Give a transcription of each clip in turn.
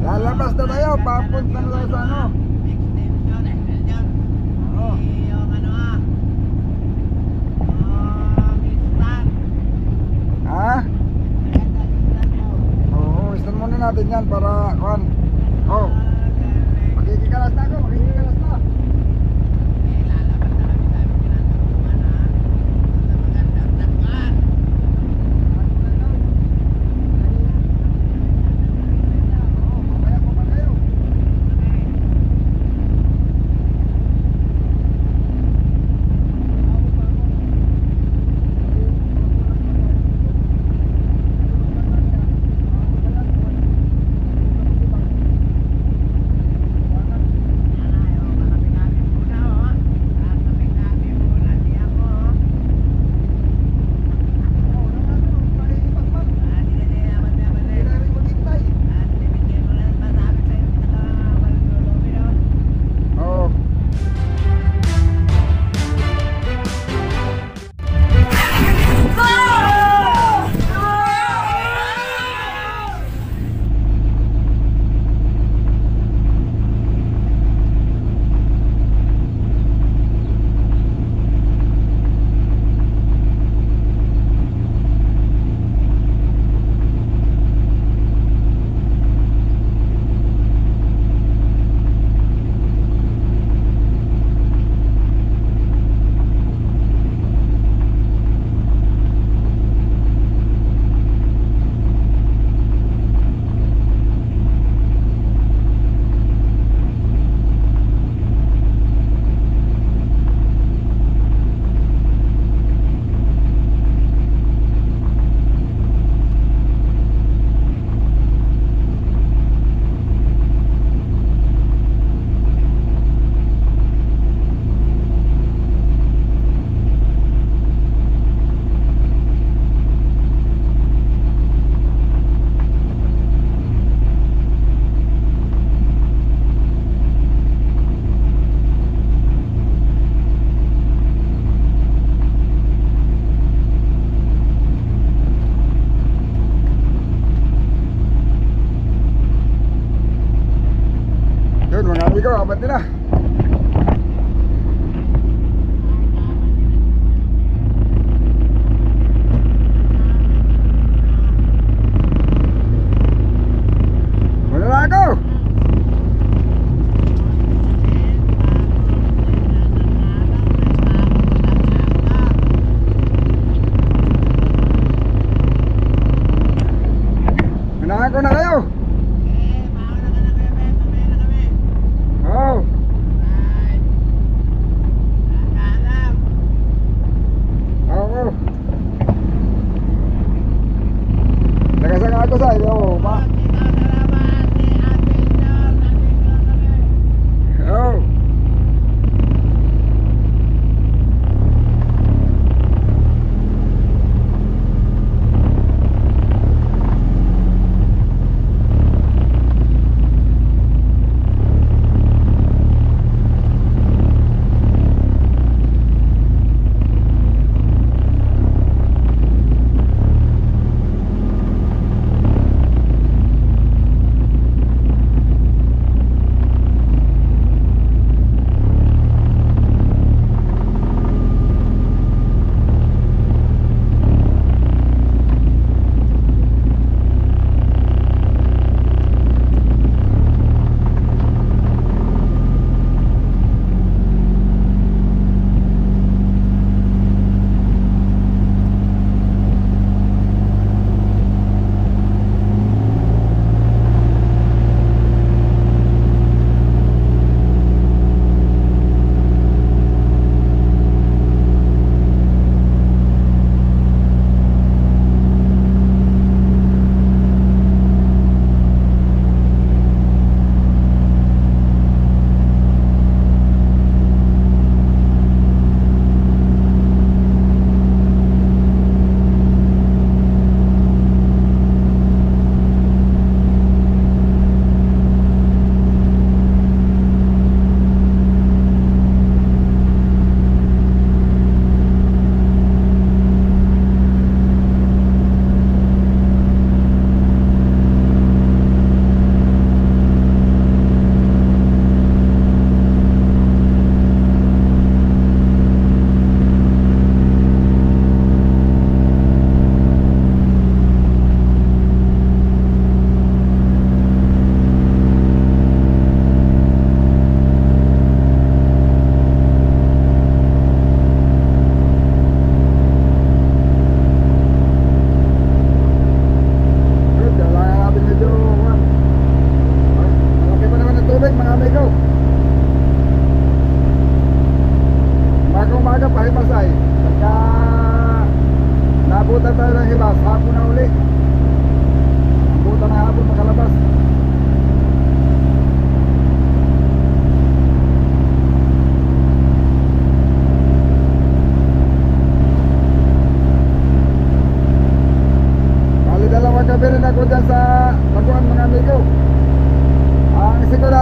Lalabas na tayo, papunta na tayo sa ano. Ha? Oo, istan muna natin yan para kuhan. Oh, makikikalas na ako, makikikalas na. Yun mga amigo, abad nila. Wala na ako. Wala ako na kayo. Oh.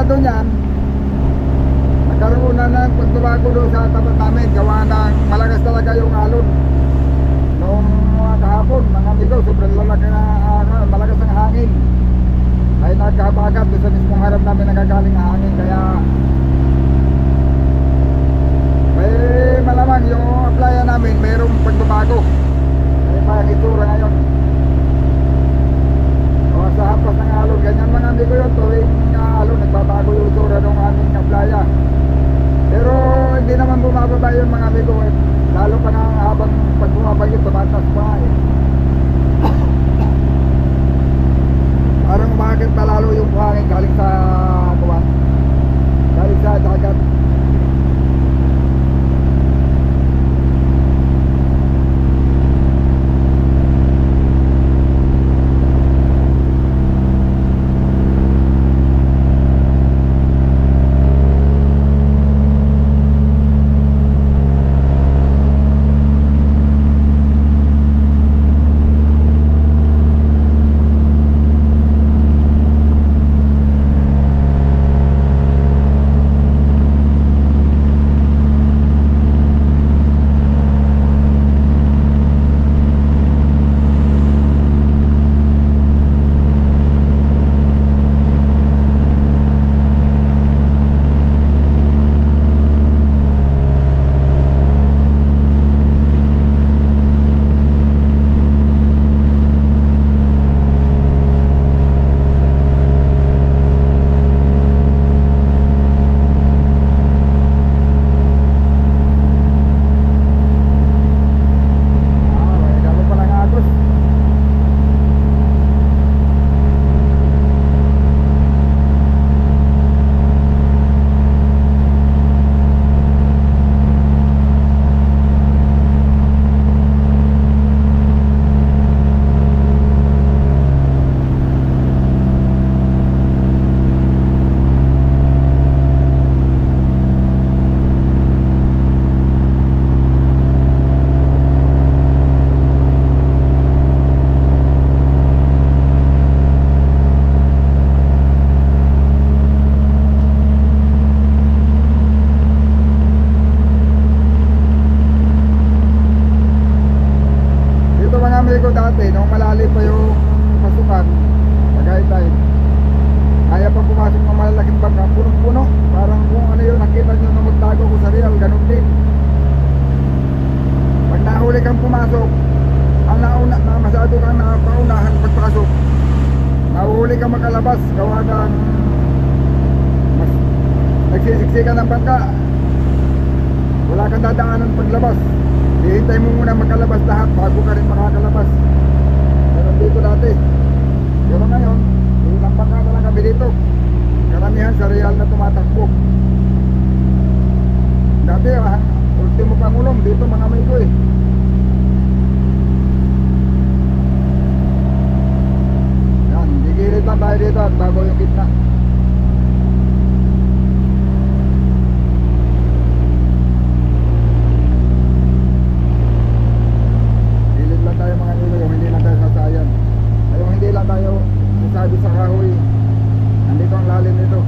kabisado niyan, nagkaroon na ng pagbabago doon sa tapat namin. Gawa ng malakas talaga yung alon. Noong mga kahapon, mga amigo, sobrang lalaki na malakas ang hangin. Ay nagkahabagat doon sa mismong harap namin nagagaling ang hangin. Kaya may malamang yung applyan namin mayroong pagbabago. Kaya parang itsura ngayon. O sa hapas ng alon, ganyan mga amigo yun. Tuwing alon, nagbabago yung itsura ng aming applya. Pero hindi naman bumababa yun mga amigo. Lalo pa na habang pag bumaba yun, tumatas pa eh. Parang umakit pa lalo yung buhangin galing sa buwan, galing sa dagat. Dati nung malalim pa yung pasukan Tagaytay, kaya pa pumasok ng malalaking bangka, punong-puno. Parang kung ano yun nakita nyo na magtago ko sa Real, ganun din. Pag nahuli kang pumasok, ang nauna na masyado kang napaunahan pagpasok, nahuhuli kang makalabas. Gawa ng mas nagsisiksikan ng bangka, wala kang dadaanan paglabas. Hihintay mo muna makalabas lahat bago ka rin makakalabas. Pero dito dati, pero ngayon ilang bangka na lang kami dito. Karamihan sa Real na tumatakbo. Dati ultimo pangulong dito mga amigo eh. Yan, gigilid lang tayo dito at bago yung gitna. Tayo mga amigo, yung hindi lang tayo sasayan, yung hindi lang tayo sasabi sa kahoy. Nandito ang lalim nito.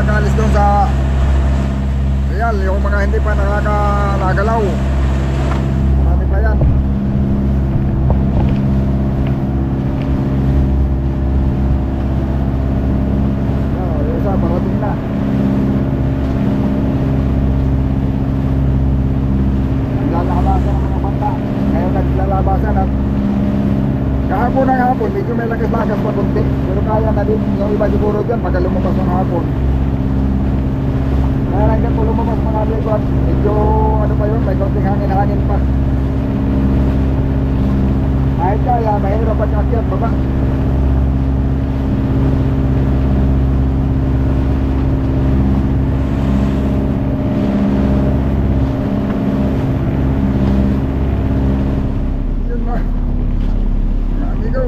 nakakaalis doon sa ayan, yung mga hindi pa nakakagalaw. Marami pa yan. Yung isa parating na. Naglalabasan ang mga bata. Ngayon naglalabasan at kahapon ng hapon, medyo may lagas-lagas pa kunti. Pero kaya na din yung iba siguro dyan pagka lumabas ng hapon. Kaya lang dyan po lumabas mga likod. Medyo ano pa yun, may konting hangin-hangin pa. Kahit kaya, mahirap pa akyat baba. Yun na. Mga amigo.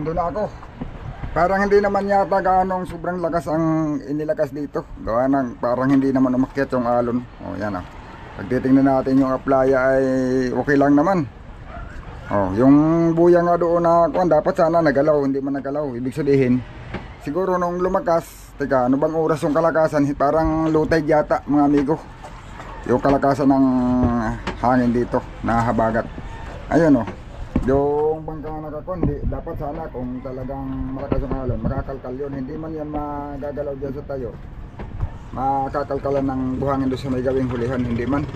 nandun na ako. Parang hindi naman yata gaanong sobrang lakas ang inilakas dito. Gawa ng parang hindi naman umakyat yung alon. O yan o. Pag titingnan natin yung aplaya ay okay lang naman. O, yung buya nga doon na kuwan, dapat sana nagalaw, hindi man nagalaw. Ibig sabihin, siguro nung lumakas, teka, ano bang oras yung kalakasan? Parang low tide yata mga amigo. Yung kalakasan ng hangin dito, nahabagat. Ayun o. Yung bangka na nakakundi, dapat sana kung talagang malakas ang alon, makakalkal yun. Hindi man yan magagalaw dyan sa tayo. Makakalkalan ng buhangin doon sa may gawing hulihan, hindi man.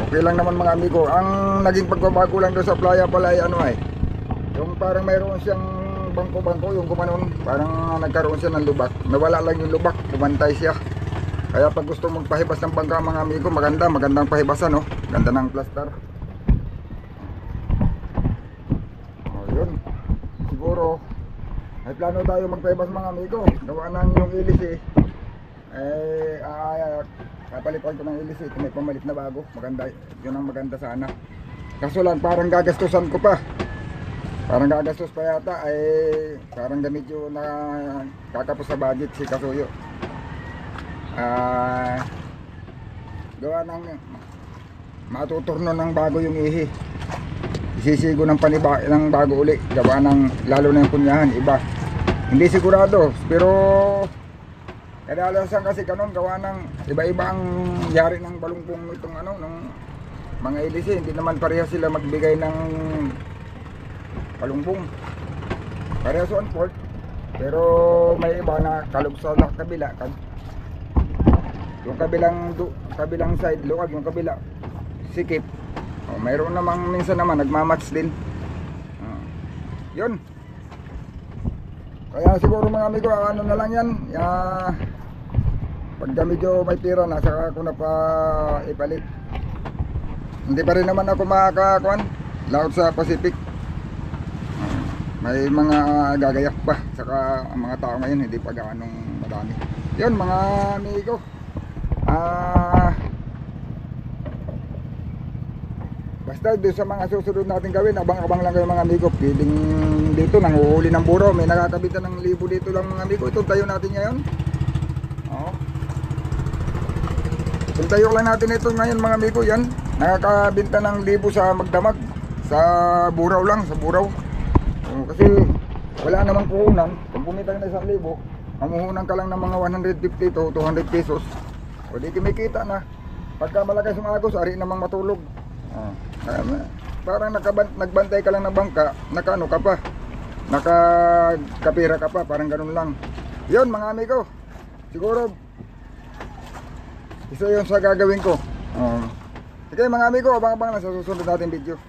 Okay lang naman mga amigo. Ang naging pagbabago lang doon sa playa pala ay ano ay, yung parang mayroon siyang bangko-bangko, yung gumanon, parang nagkaroon siya ng lubak. Nawala lang yung lubak, kumantay siya. Kaya pag gusto magpahibas ng bangka mga amigo, magandang pahibasan, no? Ganda ng plaster. Siguro may plano tayo magpaibas mga amigo. Gawa ng yung ilis kapalitan ko ng ilis ito, may pamalit na bago. Maganda, yun ang maganda sana. Kaso lang parang gagastusan ko pa. Parang gagastos pa yata ay parang gamit yun na kakapos sa budget si Kasuyo. Gawa ng matuturno ng bago yung ihi. Isisigo ng ng bago uli, gawa ng lalo na yung kunyahan, iba. Hindi sigurado, pero kadalasan kasi kanon gawa ng iba-iba ang yari ng balungpong itong ano, ng mga ilisi. Hindi naman parehas sila magbigay ng balungpong. Parehas on port, pero may iba na kalog sa kabila kan. Yung kabilang side, luwag, yung kabila sikip. Oh, mayroon namang minsan naman nagmamatch din. Yun. Kaya siguro mga amigo, ano na lang yan. Pag medyo may pira na, saka ako na pa ipalit. Hindi pa rin naman ako makakakuan laot sa Pacific. May mga gagayak pa. Saka ang mga tao ngayon hindi pa gaanong madami. Yun mga amigo. Basta doon sa mga susunod natin gawin, abang-abang lang kayo mga amigo. Piling dito, nanguhuli ng buro. May nakakabitan ng libo dito lang mga amigo. Itong tayo natin ngayon. Oo. Itong tayo lang natin ito ngayon mga amigo. Yan, nakakabinta ng libo sa magdamag. Sa buraw lang, sa buraw. Kasi wala namang puhunan. Kung pumita ka na 1,000, mamuhunan ka lang ng mga 150 to 200 pesos. O di kumikita na. Pagka malakas yung agos, ari namang matulog. Parang nagbantay ka lang ng bangka, nakaano ka pa, nakakapira ka pa, parang ganun lang. Yun mga amigo, siguro isa yun sa gagawin ko. Sige mga amigo, abang-abang na sa susunod natin video.